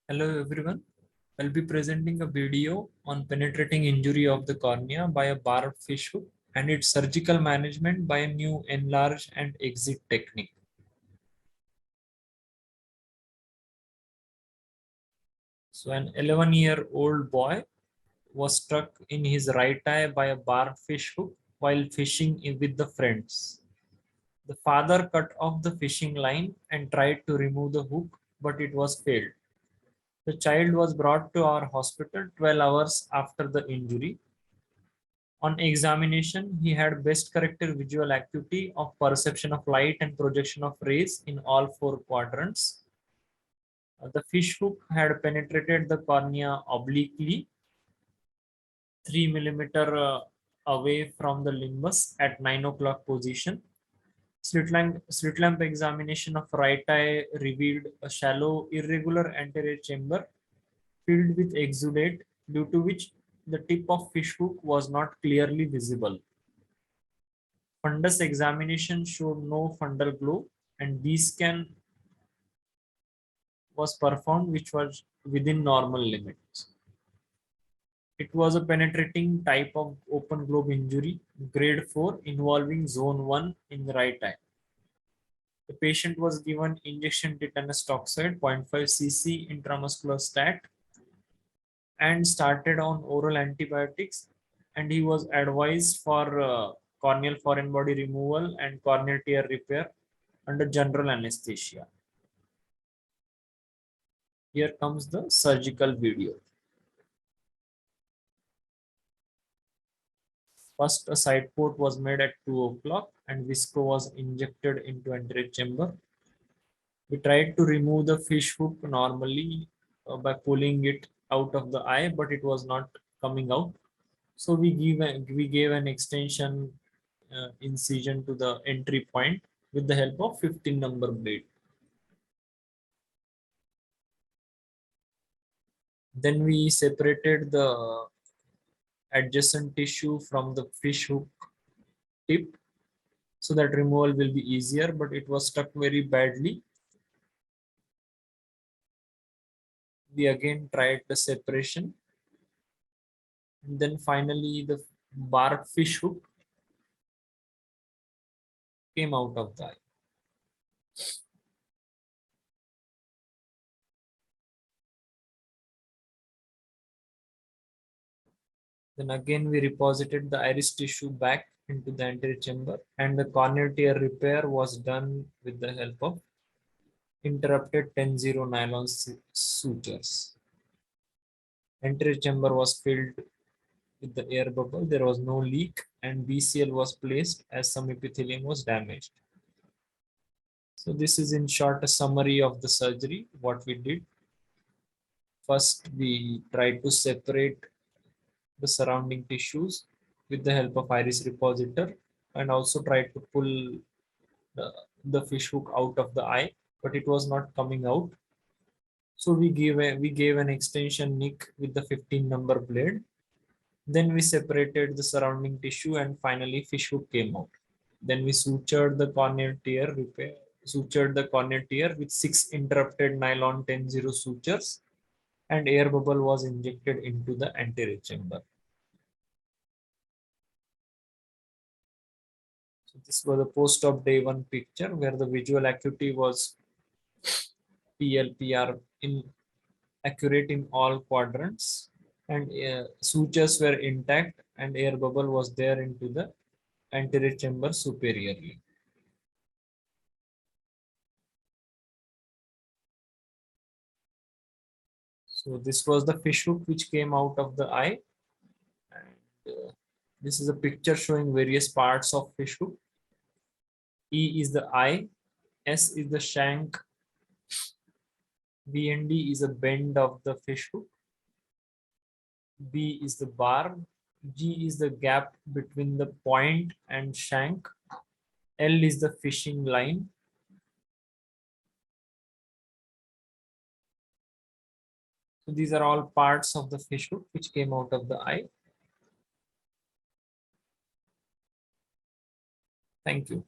Hello everyone. I'll be presenting a video on penetrating injury of the cornea by a barbed fish hook and its surgical management by a new enlarge and exit technique. So an 11-year-old boy was struck in his right eye by a barbed fish hook while fishing with the friends. The father cut off the fishing line and tried to remove the hook, but it was failed. The child was brought to our hospital 12 hours after the injury. On examination, he had best corrected visual acuity of perception of light and projection of rays in all four quadrants. The fish hook had penetrated the cornea obliquely, 3 millimeter away from the limbus at 9 o'clock position. Slit lamp examination of right eye revealed a shallow, irregular anterior chamber filled with exudate, due to which the tip of fish hook was not clearly visible. Fundus examination showed no fundal glow, and B scan was performed, which was within normal limits. It was a penetrating type of open globe injury, grade 4, involving zone 1 in the right eye. The patient was given injection tetanus toxoid 0.5 cc intramuscular stat and started on oral antibiotics, and he was advised for corneal foreign body removal and corneal tear repair under general anesthesia. Here comes the surgical video. First, a side port was made at 2 o'clock and visco was injected into anterior chamber. We tried to remove the fish hook normally by pulling it out of the eye, but it was not coming out. So we gave an extension incision to the entry point with the help of 15 number blade. Then we separated the adjacent tissue from the fish hook tip so that removal will be easier, but it was stuck very badly. We again tried the separation, and then finally the barbed fish hook came out of the eye. Then again we reposited the iris tissue back into the anterior chamber, and the corneal tear repair was done with the help of interrupted 10-0 nylon sutures. Anterior chamber was filled with the air bubble. There was no leak, and BCL was placed as some epithelium was damaged. So this is in short a summary of the surgery, what we did. First, we tried to separate the surrounding tissues with the help of iris repositor, and also tried to pull the fish hook out of the eye, but it was not coming out. So we gave an extension nick with the 15 number blade. Then we separated the surrounding tissue, and finally fish hook came out. Then we sutured the corneal tear with 6 interrupted nylon 10-0 sutures, and air bubble was injected into the anterior chamber. So this was the post-op day 1 picture where the visual acuity was PLPR accurate in all quadrants, and sutures were intact, and air bubble was there into the anterior chamber superiorly. So this was the fish hook which came out of the eye, and this is a picture showing various parts of fish hook. E is the eye, S is the shank, B and D is a bend of the fish hook, B is the barb, G is the gap between the point and shank, L is the fishing line. So these are all parts of the fish hook which came out of the eye. Thank you.